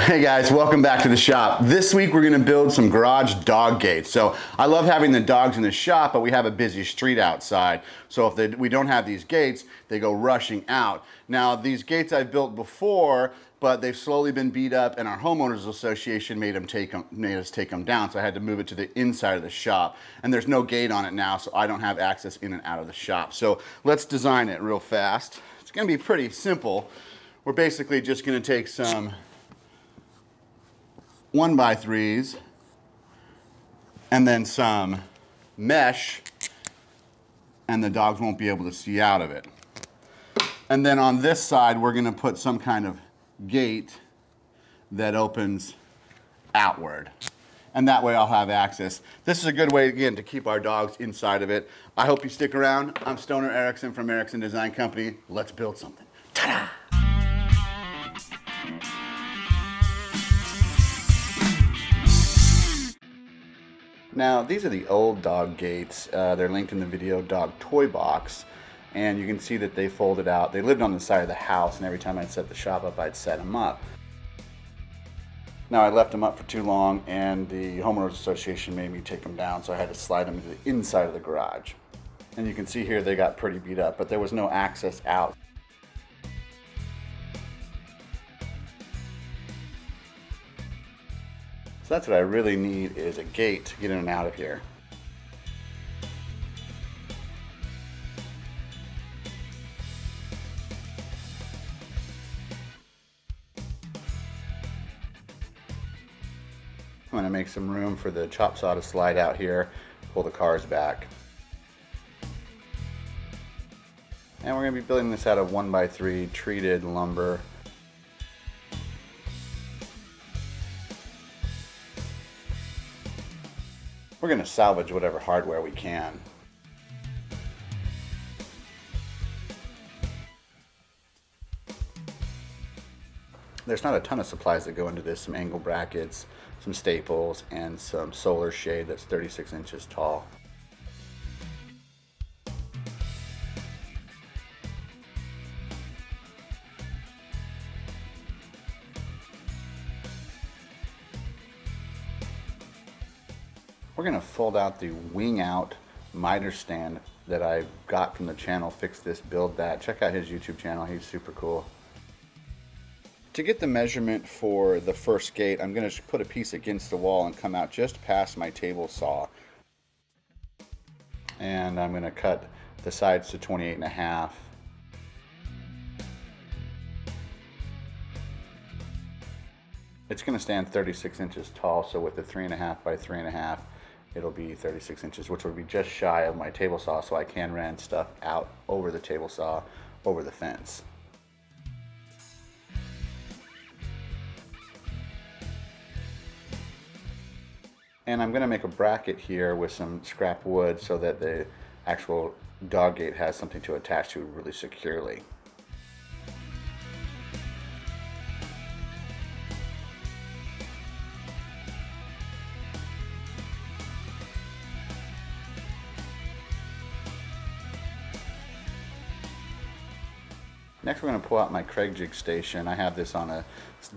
Hey guys, welcome back to the shop. This week we're gonna build some garage dog gates. So I love having the dogs in the shop, but we have a busy street outside. So if we don't have these gates, they go rushing out. Now these gates I've built before, but they've slowly been beat up and our homeowners association made us take them down. So I had to move it to the inside of the shop. And there's no gate on it now, so I don't have access in and out of the shop. So let's design it real fast. It's gonna be pretty simple. We're basically just gonna take some 1x3s and then some mesh, and the dogs won't be able to see out of it. And then on this side we're going to put some kind of gate that opens outward, and that way I'll have access. This is a good way again to keep our dogs inside of it. I hope you stick around. I'm Stoner Erickson from Erickson Design Company. Let's build something. Ta-da! Now, these are the old dog gates. They're linked in the video Dog Toy Box. And you can see that they folded out. They lived on the side of the house, and every time I'd set the shop up, I'd set them up. Now, I left them up for too long, and the homeowners association made me take them down, so I had to slide them into the inside of the garage. And you can see here they got pretty beat up, but there was no access out. So that's what I really need, is a gate to get in and out of here. I'm going to make some room for the chop saw to slide out here, pull the cars back. And we're going to be building this out of 1x3 treated lumber. We're going to salvage whatever hardware we can. There's not a ton of supplies that go into this. Some angle brackets, some staples, and some solar shade that's 36 inches tall. We're going to fold out the wing out miter stand that I got from the channel Fix This Build That. Check out his YouTube channel, he's super cool. To get the measurement for the first gate, I'm going to put a piece against the wall and come out just past my table saw. And I'm going to cut the sides to 28.5. It's going to stand 36 inches tall, so with the 3.5 by 3.5, it'll be 36 inches, which would be just shy of my table saw, so I can run stuff out over the table saw, over the fence. And I'm going to make a bracket here with some scrap wood so that the actual dog gate has something to attach to really securely. Next we're going to pull out my Kreg Jig station. I have this on a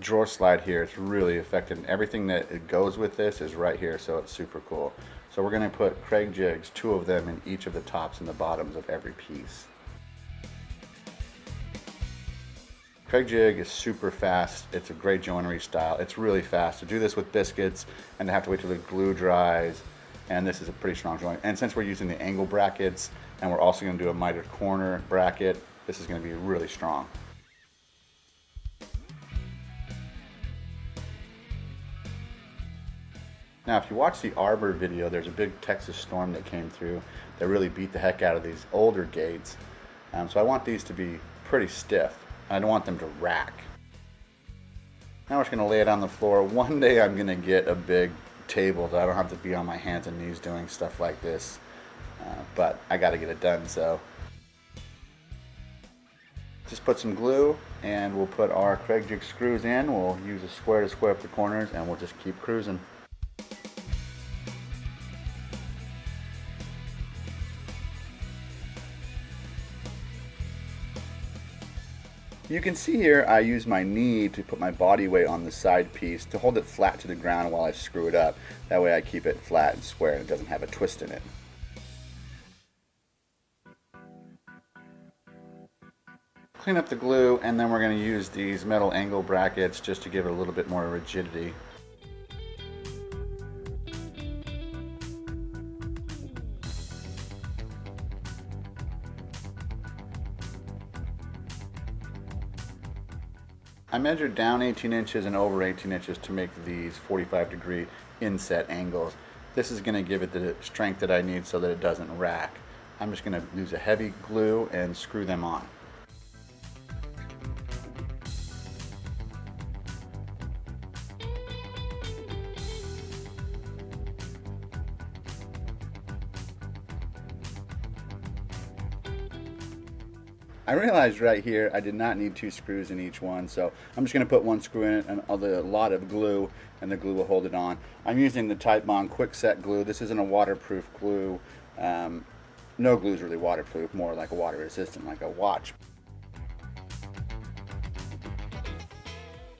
drawer slide here. It's really effective. Everything that goes with this is right here, so it's super cool. So we're going to put Kreg Jigs, 2 of them, in each of the tops and the bottoms of every piece. Kreg Jig is super fast. It's a great joinery style. It's really fast. To do this with biscuits and to have to wait till the glue dries, and this is a pretty strong joint. And since we're using the angle brackets and we're also going to do a mitered corner bracket, this is going to be really strong. Now if you watch the Arbor video, there's a big Texas storm that came through that really beat the heck out of these older gates. So I want these to be pretty stiff. I don't want them to rack. Now we're just going to lay it on the floor. One day I'm going to get a big table that I don't have to be on my hands and knees doing stuff like this. But I got to get it done, so. Just put some glue and we'll put our Kreg Jig screws in. We'll use a square to square up the corners and we'll just keep cruising. You can see here I use my knee to put my body weight on the side piece to hold it flat to the ground while I screw it up. That way I keep it flat and square and it doesn't have a twist in it. Clean up the glue, and then we're going to use these metal angle brackets just to give it a little bit more rigidity. I measured down 18 inches and over 18 inches to make these 45-degree inset angles. This is going to give it the strength that I need so that it doesn't rack. I'm just going to use a heavy glue and screw them on. I realized right here I did not need 2 screws in each one, so I'm just going to put 1 screw in it and a lot of glue, and the glue will hold it on. I'm using the Titebond Quick Set glue. This isn't a waterproof glue. No glue is really waterproof, more like a water resistant, like a watch.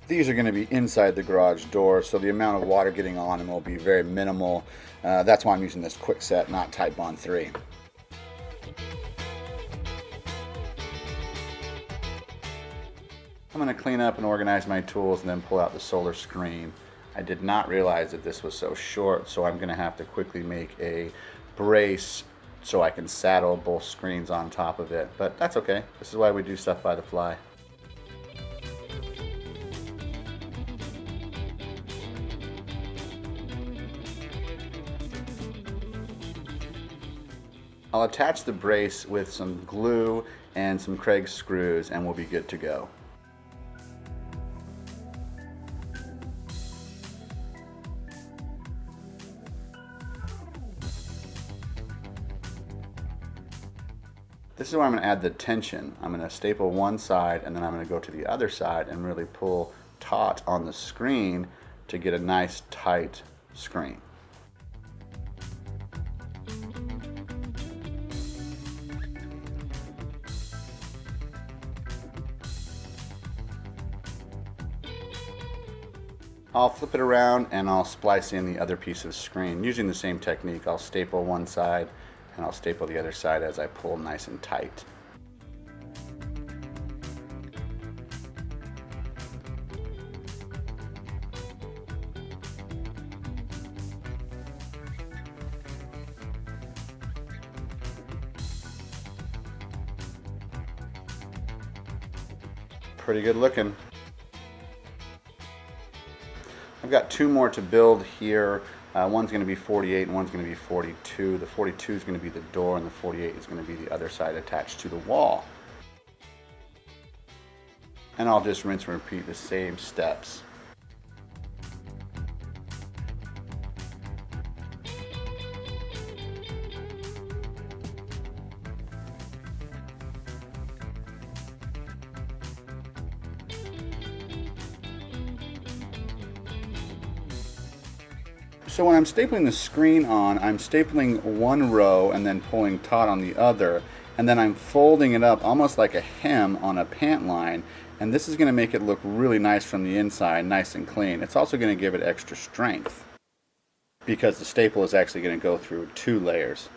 These are going to be inside the garage door, so the amount of water getting on them will be very minimal. That's why I'm using this Quick Set, not Titebond 3. I'm going to clean up and organize my tools and then pull out the solar screen. I did not realize that this was so short, so I'm going to have to quickly make a brace so I can saddle both screens on top of it. But that's okay. This is why we do stuff by the fly. I'll attach the brace with some glue and some Kreg screws and we'll be good to go. This is where I'm going to add the tension. I'm going to staple one side and then I'm going to go to the other side and really pull taut on the screen to get a nice tight screen. I'll flip it around and I'll splice in the other piece of the screen. Using the same technique, I'll staple one side and I'll staple the other side as I pull nice and tight. Pretty good looking. I've got 2 more to build here. One's going to be 48 and one's going to be 42. The 42 is going to be the door and the 48 is going to be the other side attached to the wall. And I'll just rinse and repeat the same steps. So when I'm stapling the screen on, I'm stapling one row and then pulling taut on the other, and then I'm folding it up almost like a hem on a pant line, and this is going to make it look really nice from the inside, nice and clean. It's also going to give it extra strength because the staple is actually going to go through 2 layers.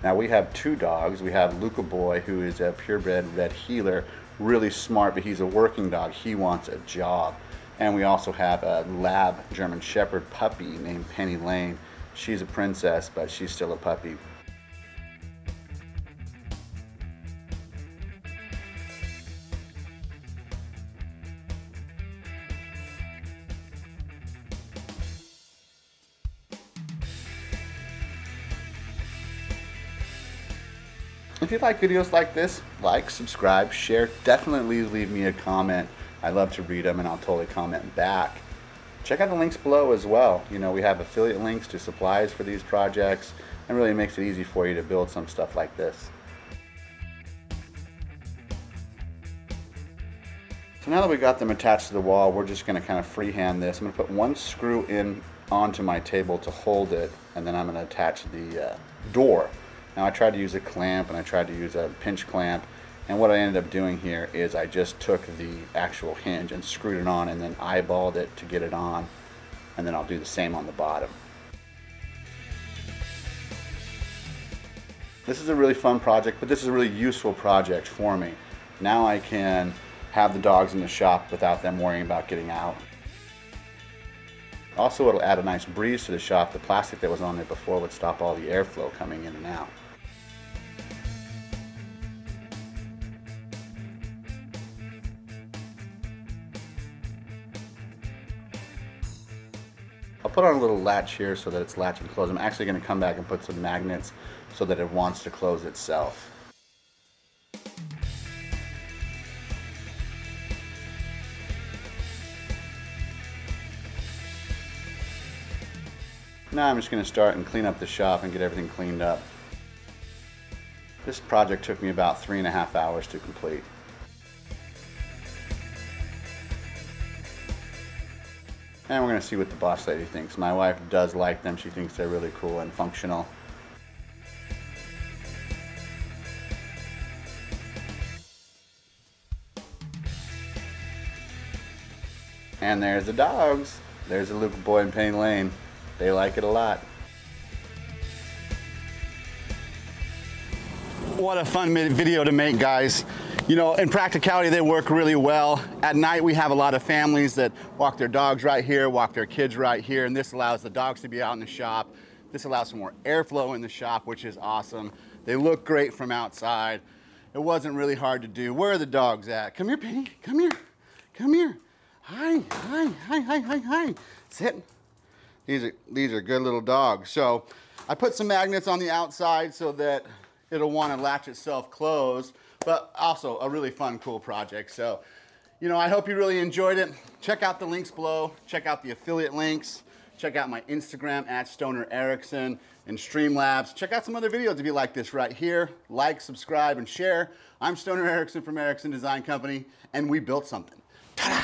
Now we have 2 dogs. We have Luca Boy, who is a purebred red heeler, really smart, but he's a working dog. He wants a job. And we also have a lab German Shepherd puppy named Penny Lane. She's a princess, but she's still a puppy. If you like videos like this, like, subscribe, share, definitely leave me a comment. I love to read them and I'll totally comment back. Check out the links below as well. You know, we have affiliate links to supplies for these projects, and really makes it easy for you to build some stuff like this. So now that we got them attached to the wall, we're just going to kind of freehand this. I'm going to put 1 screw in onto my table to hold it, and then I'm going to attach the door. Now I tried to use a clamp and I tried to use a pinch clamp, and what I ended up doing here is I just took the actual hinge and screwed it on and then eyeballed it to get it on, and then I'll do the same on the bottom. This is a really fun project, but this is a really useful project for me. Now I can have the dogs in the shop without them worrying about getting out. Also, it'll add a nice breeze to the shop. The plastic that was on there before would stop all the airflow coming in and out. I'll put on a little latch here so that it's latch and close. I'm actually going to come back and put some magnets so that it wants to close itself. Now I'm just going to start and clean up the shop and get everything cleaned up. This project took me about 3.5 hours to complete. And we're going to see what the boss lady thinks. My wife does like them. She thinks they're really cool and functional. And there's the dogs. There's the Luca boy and Penny Lane. They like it a lot. What a fun video to make, guys. You know, in practicality, they work really well. At night, we have a lot of families that walk their dogs right here, walk their kids right here, and this allows the dogs to be out in the shop. This allows some more airflow in the shop, which is awesome. They look great from outside. It wasn't really hard to do. Where are the dogs at? Come here, Penny. Come here. Come here. Hi, hi, hi, hi, hi, hi. Sit. These are good little dogs. So I put some magnets on the outside so that it'll want to latch itself closed, but also a really fun, cool project. So, you know, I hope you really enjoyed it. Check out the links below. Check out the affiliate links. Check out my Instagram @StonerErickson and Streamlabs. Check out some other videos if you like this right here. Like, subscribe, and share. I'm Stoner Erickson from Erickson Design Company, and we built something. Ta-da!